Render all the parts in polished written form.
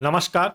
नमस्कार।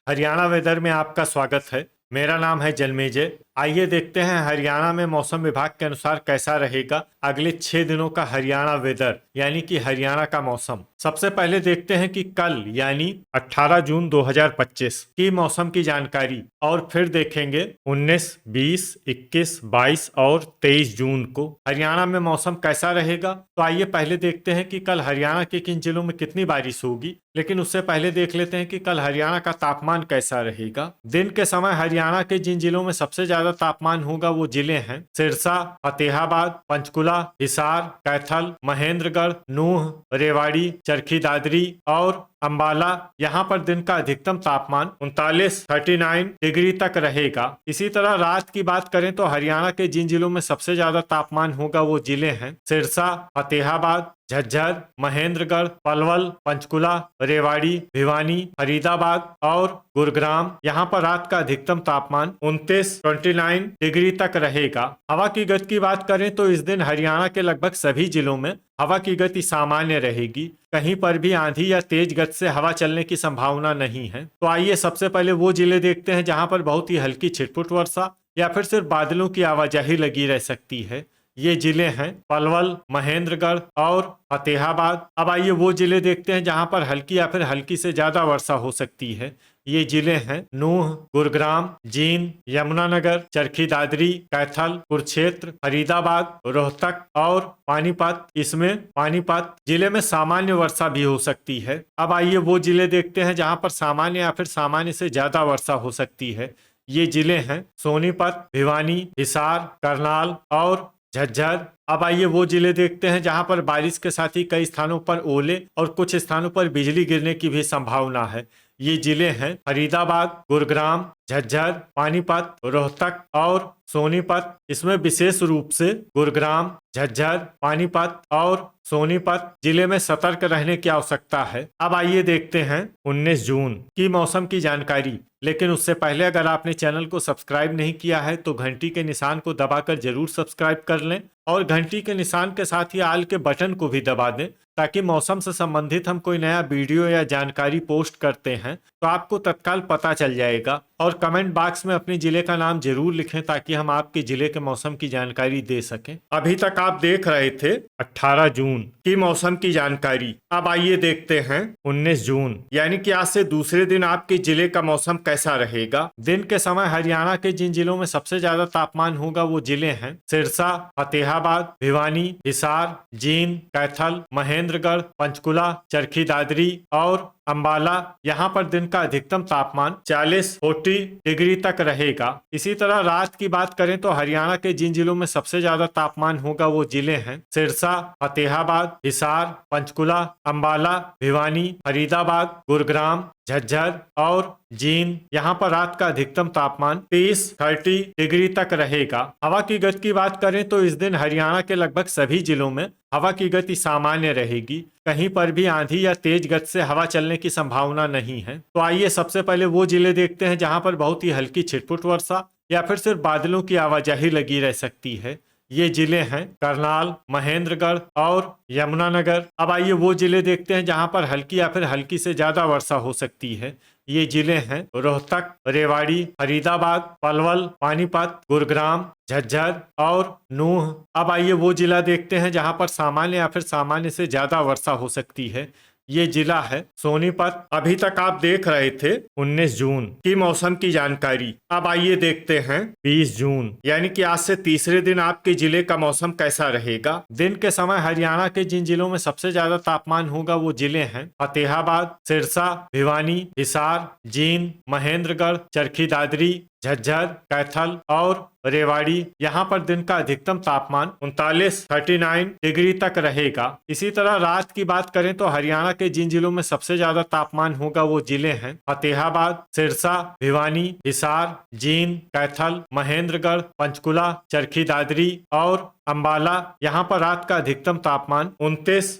हरियाणा वेदर में आपका स्वागत है। मेरा नाम है जन्मेजय। आइए देखते हैं हरियाणा में मौसम विभाग के अनुसार कैसा रहेगा अगले 6 दिनों का हरियाणा वेदर यानी कि हरियाणा का मौसम। सबसे पहले देखते हैं कि कल यानी 18 जून 2025 की मौसम की जानकारी और फिर देखेंगे 19, 20, 21, 22 और 23 जून को हरियाणा में मौसम कैसा रहेगा। तो आइए पहले देखते हैं कि कल हरियाणा के किन जिलों में कितनी बारिश होगी, लेकिन उससे पहले देख लेते हैं कि कल हरियाणा का तापमान कैसा रहेगा। दिन के समय हरियाणा के जिन जिलों में सबसे ज्यादा तापमान होगा वो जिले हैं सिरसा, फतेहाबाद, पंचकुला, हिसार, कैथल, महेंद्रगढ़, नूह, रेवाड़ी, चरखी दादरी और अंबाला। यहाँ पर दिन का अधिकतम तापमान 39 डिग्री तक रहेगा। इसी तरह रात की बात करें तो हरियाणा के जिन जिलों में सबसे ज्यादा तापमान होगा वो जिले हैं सिरसा, फतेहाबाद, झज्जर, महेंद्रगढ़, पलवल, पंचकुला, रेवाड़ी, भिवानी, फरीदाबाद और गुरुग्राम। यहाँ पर रात का अधिकतम तापमान 29 डिग्री तक रहेगा। हवा की गति की बात करें तो इस दिन हरियाणा के लगभग सभी जिलों में हवा की गति सामान्य रहेगी। कहीं पर भी आंधी या तेज गति से हवा चलने की संभावना नहीं है। तो आइए सबसे पहले वो जिले देखते हैं जहां पर बहुत ही हल्की छिटपुट वर्षा या फिर सिर्फ बादलों की आवाजाही लगी रह सकती है। ये जिले हैं पलवल, महेंद्रगढ़ और फतेहाबाद। अब आइए वो जिले देखते हैं जहां पर हल्की या फिर हल्की से ज्यादा वर्षा हो सकती है। ये जिले हैं नूह, गुरुग्राम, जींद, यमुनानगर, चरखी दादरी, कैथल, कुरुक्षेत्र, फरीदाबाद, रोहतक और पानीपत। इसमें पानीपत जिले में सामान्य वर्षा भी हो सकती है। अब आइए वो जिले देखते हैं जहां पर सामान्य या फिर सामान्य से ज्यादा वर्षा हो सकती है। ये जिले हैं सोनीपत, भिवानी, हिसार, करनाल और झज्जर। अब आइए वो जिले देखते हैं जहां पर बारिश के साथ ही कई स्थानों पर ओले और कुछ स्थानों पर बिजली गिरने की भी संभावना है। ये जिले हैं फरीदाबाद, गुरुग्राम, झज्जर, पानीपत, रोहतक और सोनीपत। इसमें विशेष रूप से गुरुग्राम, झज्जर, पानीपत और सोनीपत जिले में सतर्क रहने की आवश्यकता है। अब आइए देखते हैं 19 जून की मौसम की जानकारी। लेकिन उससे पहले अगर आपने चैनल को सब्सक्राइब नहीं किया है तो घंटी के निशान को दबाकर जरूर सब्सक्राइब कर लें और घंटी के निशान के साथ ही आल के बटन को भी दबा दें ताकि मौसम से संबंधित हम कोई नया वीडियो या जानकारी पोस्ट करते हैं तो आपको तत्काल पता चल जाएगा। और कमेंट बॉक्स में अपने जिले का नाम जरूर लिखें ताकि हम आपके जिले के मौसम की जानकारी दे सकें। अभी तक आप देख रहे थे 18 जून की मौसम की जानकारी। अब आइए देखते हैं 19 जून यानी कि आज से दूसरे दिन आपके जिले का मौसम कैसा रहेगा। दिन के समय हरियाणा के जिन जिलों में सबसे ज्यादा तापमान होगा वो जिले हैं सिरसा, फतेहाबाद, भिवानी, हिसार, जींद, कैथल, महेंद्रगढ़, पंचकुला, चरखी दादरी और अंबाला। यहाँ पर दिन का अधिकतम तापमान 40 डिग्री तक रहेगा। इसी तरह रात की बात करें तो हरियाणा के जिन जिलों में सबसे ज्यादा तापमान होगा वो जिले हैं सिरसा, फतेहाबाद, हिसार, पंचकुला, अंबाला, भिवानी, फरीदाबाद, गुरुग्राम, झज्जर और जींद। यहाँ पर रात का अधिकतम तापमान 30 डिग्री तक रहेगा। हवा की गति की बात करें तो इस दिन हरियाणा के लगभग सभी जिलों में हवा की गति सामान्य रहेगी। कहीं पर भी आंधी या तेज गति से हवा चलने की संभावना नहीं है। तो आइए सबसे पहले वो जिले देखते हैं जहां पर बहुत ही हल्की छिटपुट वर्षा या फिर सिर्फ बादलों की आवाजाही लगी रह सकती है। ये जिले हैं करनाल, महेंद्रगढ़ और यमुनानगर। अब आइए वो जिले देखते हैं जहां पर हल्की या फिर हल्की से ज्यादा वर्षा हो सकती है। ये जिले हैं रोहतक, रेवाड़ी, फरीदाबाद, पलवल, पानीपत, गुरुग्राम, झज्जर और नूह। अब आइए वो जिला देखते हैं जहां पर सामान्य या फिर सामान्य से ज्यादा वर्षा हो सकती है। ये जिला है सोनीपत। अभी तक आप देख रहे थे 19 जून की मौसम की जानकारी। अब आइए देखते हैं 20 जून यानी कि आज से तीसरे दिन आपके जिले का मौसम कैसा रहेगा। दिन के समय हरियाणा के जिन जिलों में सबसे ज्यादा तापमान होगा वो जिले हैं फतेहाबाद, सिरसा, भिवानी, हिसार, जींद, महेंद्रगढ़, चरखी दादरी, झज्जर, कैथल और रेवाड़ी। यहाँ पर दिन का अधिकतम तापमान 39 डिग्री तक रहेगा। इसी तरह रात की बात करें तो हरियाणा के जिन जिलों में सबसे ज्यादा तापमान होगा वो जिले हैं फतेहाबाद, सिरसा, भिवानी, हिसार, जींद, कैथल, महेंद्रगढ़, पंचकुला, चरखी दादरी और अंबाला। यहाँ पर रात का अधिकतम तापमान 29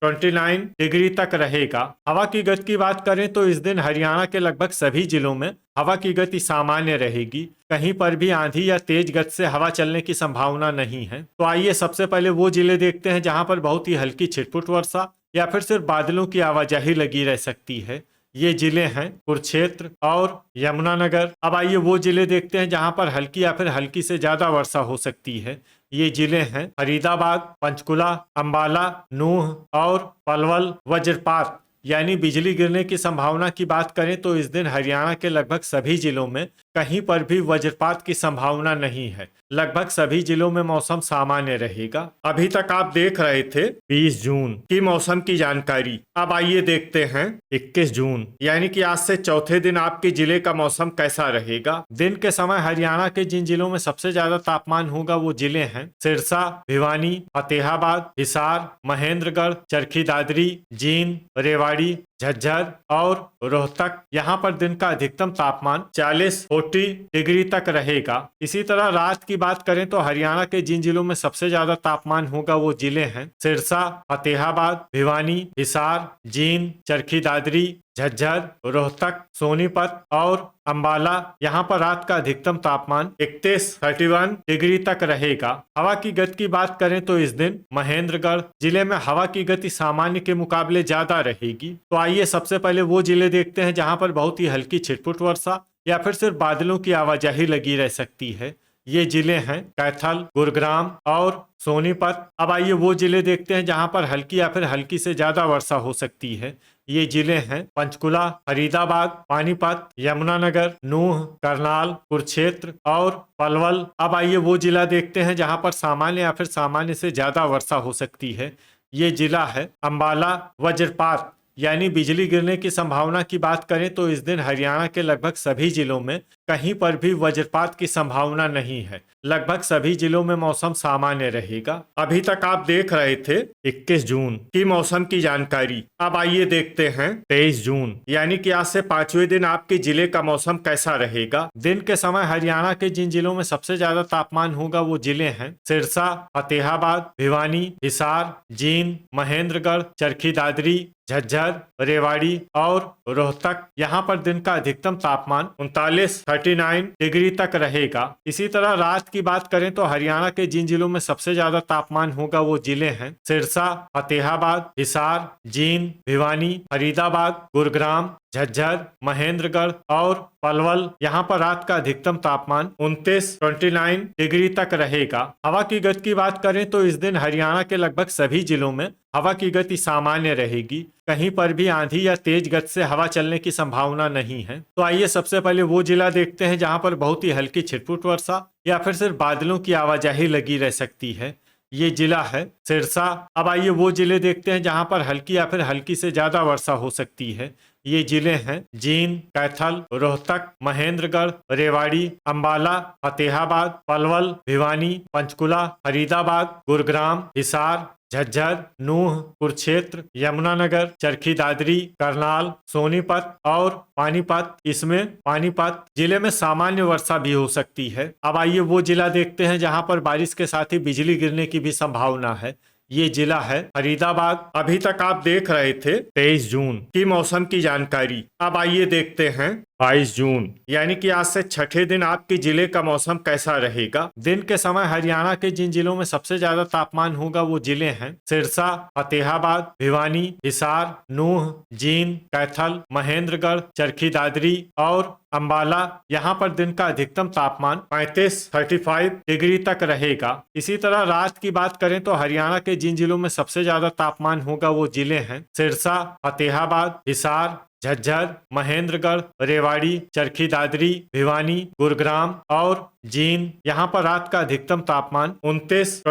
डिग्री तक रहेगा। हवा की गति की बात करें तो इस दिन हरियाणा के लगभग सभी जिलों में हवा की गति सामान्य रहेगी। कहीं पर भी आंधी या तेज गति से हवा चलने की संभावना नहीं है। तो आइए सबसे पहले वो जिले देखते हैं जहां पर बहुत ही हल्की छिटपुट वर्षा या फिर सिर्फ बादलों की आवाजाही लगी रह सकती है। ये जिले हैं कुरुक्षेत्र और यमुनानगर। अब आइए वो जिले देखते हैं जहां पर हल्की या फिर हल्की से ज्यादा वर्षा हो सकती है। ये जिले हैं फरीदाबाद, पंचकुला, अंबाला, नूह और पलवल। वज्रपात यानी बिजली गिरने की संभावना की बात करें तो इस दिन हरियाणा के लगभग सभी जिलों में कहीं पर भी वज्रपात की संभावना नहीं है। लगभग सभी जिलों में मौसम सामान्य रहेगा। अभी तक आप देख रहे थे 20 जून की मौसम की जानकारी। अब आइए देखते हैं 21 जून यानी कि आज से चौथे दिन आपके जिले का मौसम कैसा रहेगा। दिन के समय हरियाणा के जिन जिलों में सबसे ज्यादा तापमान होगा वो जिले हैं सिरसा, भिवानी, फतेहाबाद, हिसार, महेंद्रगढ़, चरखी दादरी, जींद, रेवाड़ी, झज्जर और रोहतक। यहाँ पर दिन का अधिकतम तापमान 40 डिग्री तक रहेगा। इसी तरह रात की बात करें तो हरियाणा के जिन जिलों में सबसे ज्यादा तापमान होगा वो जिले हैं सिरसा, फतेहाबाद, भिवानी, हिसार, जींद, चरखी दादरी, झज्जर, रोहतक, सोनीपत और अंबाला। यहाँ पर रात का अधिकतम तापमान 31 डिग्री तक रहेगा। हवा की गति की बात करें तो इस दिन महेंद्रगढ़ जिले में हवा की गति सामान्य के मुकाबले ज्यादा रहेगी। तो आइए सबसे पहले वो जिले देखते हैं जहाँ पर बहुत ही हल्की छिटपुट वर्षा या फिर सिर्फ बादलों की आवाजाही लगी रह सकती है। ये जिले हैं कैथल, गुरुग्राम और सोनीपत। अब आइए वो जिले देखते हैं जहां पर हल्की या फिर हल्की से ज्यादा वर्षा हो सकती है। ये जिले हैं पंचकुला, फरीदाबाद, पानीपत, यमुनानगर, नूह, करनाल, कुरुक्षेत्र और पलवल। अब आइए वो जिला देखते हैं जहां पर सामान्य या फिर सामान्य से ज्यादा वर्षा हो सकती है। ये जिला है अंबाला। वज्रपात यानी बिजली गिरने की संभावना की बात करें तो इस दिन हरियाणा के लगभग सभी जिलों में कहीं पर भी वज्रपात की संभावना नहीं है। लगभग सभी जिलों में मौसम सामान्य रहेगा। अभी तक आप देख रहे थे 21 जून की मौसम की जानकारी। अब आइए देखते हैं 23 जून यानी कि आज से 5वें दिन आपके जिले का मौसम कैसा रहेगा। दिन के समय हरियाणा के जिन जिलों में सबसे ज्यादा तापमान होगा वो जिले हैं सिरसा, फतेहाबाद, भिवानी, हिसार, जींद, महेंद्रगढ़, चरखी दादरी, झज्जर, रेवाड़ी और रोहतक। यहाँ पर दिन का अधिकतम तापमान 39 डिग्री तक रहेगा। इसी तरह रात की बात करें तो हरियाणा के जिन जिलों में सबसे ज्यादा तापमान होगा वो जिले हैं सिरसा, फतेहाबाद, हिसार, जींद, भिवानी, फरीदाबाद, गुरुग्राम, झज्जर, महेंद्रगढ़ और पलवल। यहाँ पर रात का अधिकतम तापमान 29 डिग्री तक रहेगा। हवा की गति की बात करें तो इस दिन हरियाणा के लगभग सभी जिलों में हवा की गति सामान्य रहेगी। कहीं पर भी आंधी या तेज गति से हवा चलने की संभावना नहीं है। तो आइए सबसे पहले वो जिला देखते हैं जहां पर बहुत ही हल्की छिटपुट वर्षा या फिर सिर्फ बादलों की आवाजाही लगी रह सकती है। ये जिला है सिरसा। अब आइए वो जिले देखते हैं जहां पर हल्की या फिर हल्की से ज्यादा वर्षा हो सकती है। ये जिले हैं जींद, कैथल, रोहतक, महेंद्रगढ़, रेवाड़ी, अंबाला, फतेहाबाद, पलवल, भिवानी, पंचकुला, फरीदाबाद, गुरुग्राम, हिसार, झज्जर, नूह, कुरुक्षेत्र, यमुनानगर, चरखी दादरी, करनाल, सोनीपत और पानीपत। इसमें पानीपत जिले में सामान्य वर्षा भी हो सकती है। अब आइए वो जिला देखते हैं जहां पर बारिश के साथ ही बिजली गिरने की भी संभावना है। ये जिला है फरीदाबाद। अभी तक आप देख रहे थे 23 जून की मौसम की जानकारी। अब आइए देखते हैं 22 जून यानी कि आज से छठे दिन आपके जिले का मौसम कैसा रहेगा। दिन के समय हरियाणा के जिन जिलों में सबसे ज्यादा तापमान होगा वो जिले हैं सिरसा, फतेहाबाद, भिवानी, हिसार, नूह, जींद, कैथल, महेंद्रगढ़, चरखी दादरी और अंबाला। यहाँ पर दिन का अधिकतम तापमान 35 डिग्री तक रहेगा। इसी तरह रात की बात करें तो हरियाणा के जिन जिलों में सबसे ज्यादा तापमान होगा वो जिले हैं सिरसा, फतेहाबाद, हिसार, झज्जर, महेंद्रगढ़, रेवाड़ी, चरखी दादरी, भिवानी, गुरुग्राम और जींद। यहाँ पर रात का अधिकतम तापमान 29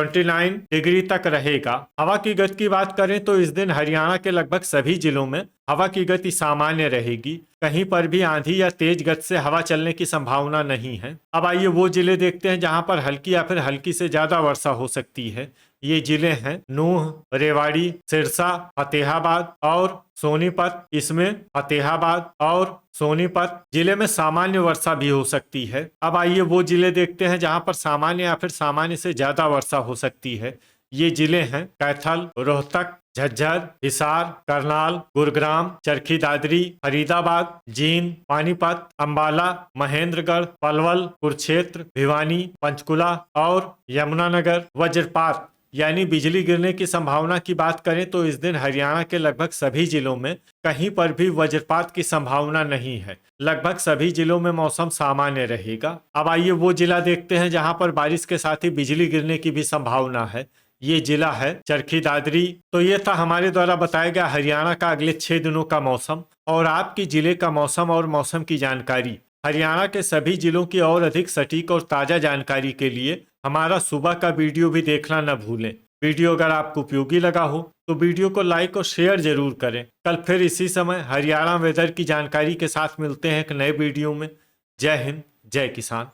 डिग्री तक रहेगा। हवा की गति की बात करें तो इस दिन हरियाणा के लगभग सभी जिलों में हवा की गति सामान्य रहेगी। कहीं पर भी आंधी या तेज गति से हवा चलने की संभावना नहीं है। अब आइए वो जिले देखते हैं जहां पर हल्की या फिर हल्की से ज्यादा वर्षा हो सकती है। ये जिले हैं नूह, रेवाड़ी, सिरसा, फतेहाबाद और सोनीपत। इसमें फतेहाबाद और सोनीपत जिले में सामान्य वर्षा भी हो सकती है। अब आइए वो जिले देखते हैं जहां पर सामान्य या फिर सामान्य से ज्यादा वर्षा हो सकती है। ये जिले हैं कैथल, रोहतक, झज्जर, हिसार, करनाल, गुरुग्राम, चरखी दादरी, फरीदाबाद, जींद, पानीपत, अंबाला, महेंद्रगढ़, पलवल, कुरुक्षेत्र, भिवानी, पंचकुला और यमुनानगर। वज्रपात यानी बिजली गिरने की संभावना की बात करें तो इस दिन हरियाणा के लगभग सभी जिलों में कहीं पर भी वज्रपात की संभावना नहीं है। लगभग सभी जिलों में मौसम सामान्य रहेगा। अब आइए वो जिला देखते हैं जहां पर बारिश के साथ ही बिजली गिरने की भी संभावना है। ये जिला है चरखी दादरी। तो ये था हमारे द्वारा बताया गया हरियाणा का अगले 6 दिनों का मौसम और आपकी जिले का मौसम और मौसम की जानकारी। हरियाणा के सभी जिलों की और अधिक सटीक और ताजा जानकारी के लिए हमारा सुबह का वीडियो भी देखना न भूलें। वीडियो अगर आपको उपयोगी लगा हो तो वीडियो को लाइक और शेयर जरूर करें। कल फिर इसी समय हरियाणा वेदर की जानकारी के साथ मिलते हैं एक नए वीडियो में। जय हिंद, जय किसान।